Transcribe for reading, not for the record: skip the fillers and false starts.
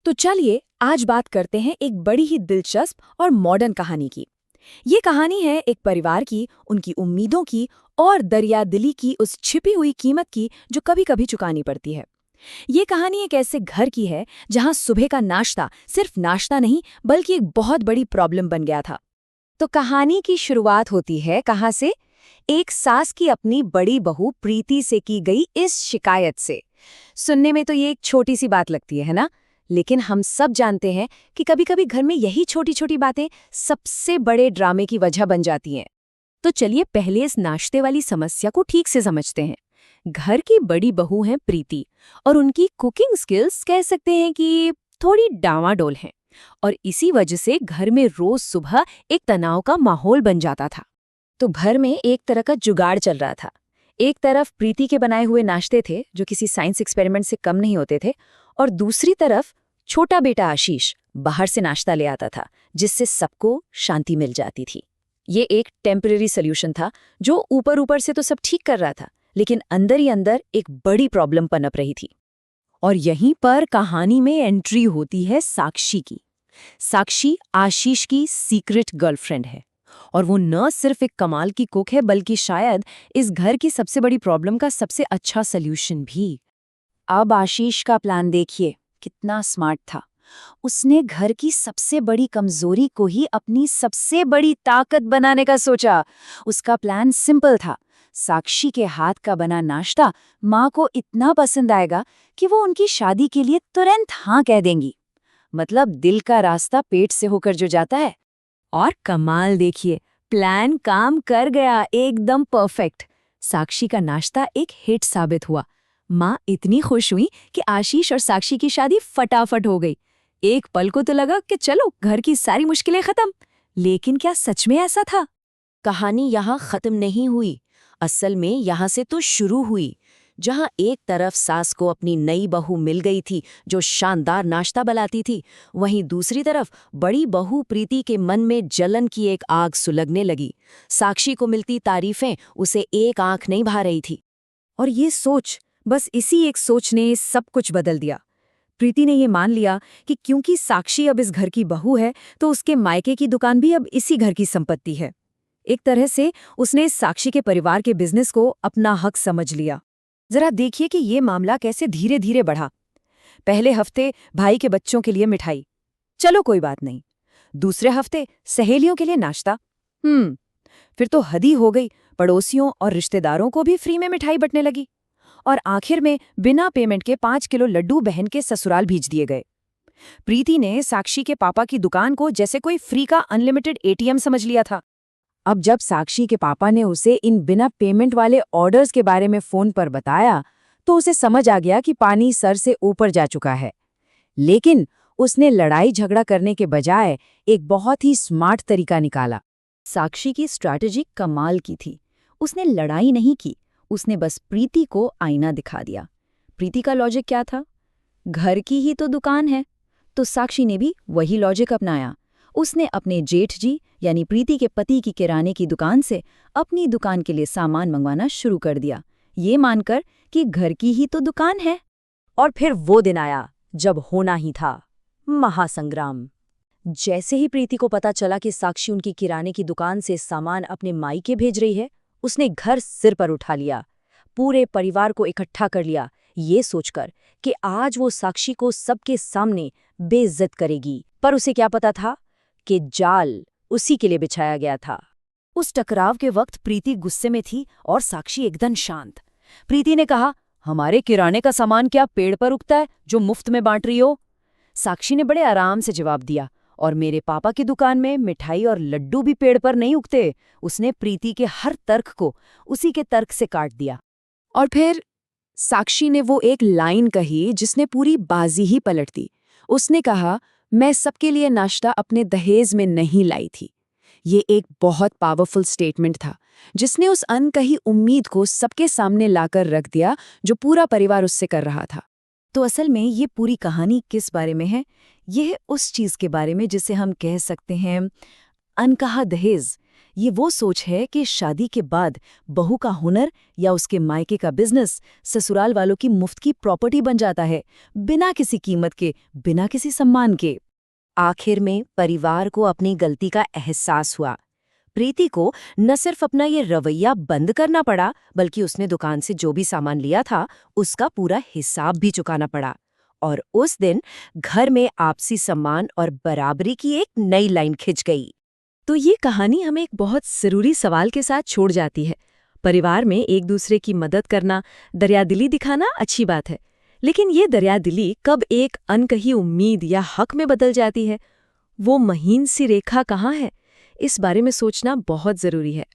तो चलिए आज बात करते हैं एक बड़ी ही दिलचस्प और मॉडर्न कहानी की। ये कहानी है एक परिवार की, उनकी उम्मीदों की और दरियादिली की उस छिपी हुई कीमत की जो कभी कभी चुकानी पड़ती है। ये कहानी एक ऐसे घर की है जहां सुबह का नाश्ता सिर्फ नाश्ता नहीं बल्कि एक बहुत बड़ी प्रॉब्लम बन गया था। तो कहानी की शुरुआत होती है कहाँ से? एक सास की अपनी बड़ी बहू प्रीति से की गई इस शिकायत से। सुनने में तो ये एक छोटी सी बात लगती है ना? लेकिन हम सब जानते हैं कि कभी-कभी घर में यही छोटी-छोटी बातें सबसे बड़े ड्रामे की वजह बन जाती हैं। तो चलिए पहले इस नाश्ते वाली समस्या को ठीक से समझते हैं। घर की बड़ी बहू हैं प्रीति और उनकी कुकिंग स्किल्स कह सकते हैं कि थोड़ी डावाडोल हैं और इसी वजह से घर में रोज सुबह एक तनाव का माहौल बन जाता था। तो घर में एक तरह का जुगाड़ चल रहा था। एक तरफ प्रीति के बनाए हुए नाश्ते थे जो किसी साइंस एक्सपेरिमेंट से कम नहीं होते थे, और दूसरी तरफ छोटा बेटा आशीष बाहर से नाश्ता ले आता था जिससे सबको शांति मिल जाती थी। ये एक टेम्परेरी सोल्यूशन था जो ऊपर ऊपर से तो सब ठीक कर रहा था, लेकिन अंदर ही अंदर एक बड़ी प्रॉब्लम पनप रही थी। और यहीं पर कहानी में एंट्री होती है साक्षी की। साक्षी आशीष की सीक्रेट गर्लफ्रेंड है और वो न सिर्फ एक कमाल की कुक है बल्कि शायद इस घर की सबसे बड़ी प्रॉब्लम का सबसे अच्छा सल्यूशन भी। अब आशीष का प्लान देखिए, कितना स्मार्ट था। उसने घर की सबसे बड़ी कमजोरी को ही अपनी सबसे बड़ी ताकत बनाने का सोचा। उसका प्लान सिंपल था। साक्षी के हाथ का बना नाश्ता माँ को इतना पसंद आएगा कि वो उनकी शादी के लिए तुरंत हाँ कह देंगी। मतलब दिल का रास्ता पेट से होकर जो जाता है। और कमाल देखिए, प्लान काम कर गया, एकदम परफेक्ट। साक्षी का नाश्ता एक हिट साबित हुआ। माँ इतनी खुश हुई कि आशीष और साक्षी की शादी फटाफट हो गई। एक पल को तो लगा कि चलो घर की सारी मुश्किलें खत्म। लेकिन क्या सच में ऐसा था? कहानी यहाँ खत्म नहीं हुई। असल में यहाँ से तो शुरू हुई। जहाँ एक तरफ सास को अपनी नई बहू मिल गई थी जो शानदार नाश्ता बनाती थी, वहीं दूसरी तरफ बड़ी बहू प्रीति के मन में जलन की एक आग सुलगने लगी। साक्षी को मिलती तारीफें उसे एक आंख नहीं भा रही थी। और ये सोच, बस इसी एक सोच ने सब कुछ बदल दिया। प्रीति ने ये मान लिया कि क्योंकि साक्षी अब इस घर की बहू है तो उसके मायके की दुकान भी अब इसी घर की संपत्ति है। एक तरह से उसने साक्षी के परिवार के बिजनेस को अपना हक समझ लिया। जरा देखिए कि ये मामला कैसे धीरे धीरे बढ़ा। पहले हफ्ते भाई के बच्चों के लिए मिठाई, चलो कोई बात नहीं। दूसरे हफ्ते सहेलियों के लिए नाश्ता, फिर तो हद ही हो गई, पड़ोसियों और रिश्तेदारों को भी फ्री में मिठाई बंटने लगी। और आखिर में बिना पेमेंट के 5 किलो लड्डू बहन के ससुराल भेज दिए गए। प्रीति ने साक्षी के पापा की दुकान को जैसे कोई फ्री का अनलिमिटेड एटीएम समझ लिया था। अब जब साक्षी के पापा ने उसे इन बिना पेमेंट वाले ऑर्डर्स के बारे में फोन पर बताया तो उसे समझ आ गया कि पानी सर से ऊपर जा चुका है। लेकिन उसने लड़ाई झगड़ा करने के बजाय एक बहुत ही स्मार्ट तरीका निकाला। साक्षी की स्ट्रैटेजी कमाल की थी। उसने लड़ाई नहीं की, उसने बस प्रीति को आईना दिखा दिया। प्रीति का लॉजिक क्या था? घर की ही तो दुकान है। तो साक्षी ने भी वही लॉजिक अपनाया। उसने अपने जेठ जी यानी प्रीति के पति की किराने की दुकान से अपनी दुकान के लिए सामान मंगवाना शुरू कर दिया, ये मानकर कि घर की ही तो दुकान है। और फिर वो दिन आया जब होना ही था, महासंग्राम। जैसे ही प्रीति को पता चला कि साक्षी उनकी किराने की दुकान से सामान अपने मायके भेज रही है, उसने घर सिर पर उठा लिया। पूरे परिवार को इकट्ठा कर लिया, ये सोचकर कि आज वो साक्षी को सबके सामने बेइज्जत करेगी। पर उसे क्या पता था कि जाल उसी के लिए बिछाया गया था। उस टकराव के वक्त प्रीति गुस्से में थी और साक्षी एकदम शांत। प्रीति ने कहा, हमारे किराने का सामान क्या पेड़ पर उगता है जो मुफ्त में बांट रही हो? साक्षी ने बड़े आराम से जवाब दिया, और मेरे पापा की दुकान में मिठाई और लड्डू भी पेड़ पर नहीं उगते। उसने प्रीति के हर तर्क को उसी के तर्क से काट दिया। और फिर साक्षी ने वो एक लाइन कही जिसने पूरी बाजी ही पलट दी। उसने कहा, मैं सबके लिए नाश्ता अपने दहेज में नहीं लाई थी। ये एक बहुत पावरफुल स्टेटमेंट था जिसने उस अनकही उम्मीद को सबके सामने लाकर रख दिया जो पूरा परिवार उससे कर रहा था। तो असल में ये पूरी कहानी किस बारे में है? ये है उस चीज़ के बारे में जिसे हम कह सकते हैं अनकहा दहेज, ये वो सोच है कि शादी के बाद बहू का हुनर या उसके मायके का बिजनेस ससुराल वालों की मुफ्त की प्रॉपर्टी बन जाता है, बिना किसी कीमत के, बिना किसी सम्मान के। आखिर में परिवार को अपनी गलती का एहसास हुआ। प्रीति को न सिर्फ अपना ये रवैया बंद करना पड़ा, बल्कि उसने दुकान से जो भी सामान लिया था उसका पूरा हिसाब भी चुकाना पड़ा। और उस दिन घर में आपसी सम्मान और बराबरी की एक नई लाइन खिंच गई। तो ये कहानी हमें एक बहुत ज़रूरी सवाल के साथ छोड़ जाती है। परिवार में एक दूसरे की मदद करना, दरियादिली दिखाना अच्छी बात है, लेकिन ये दरियादिली कब एक अनकही उम्मीद या हक में बदल जाती है, वो महीन सी रेखा कहाँ है, इस बारे में सोचना बहुत ज़रूरी है।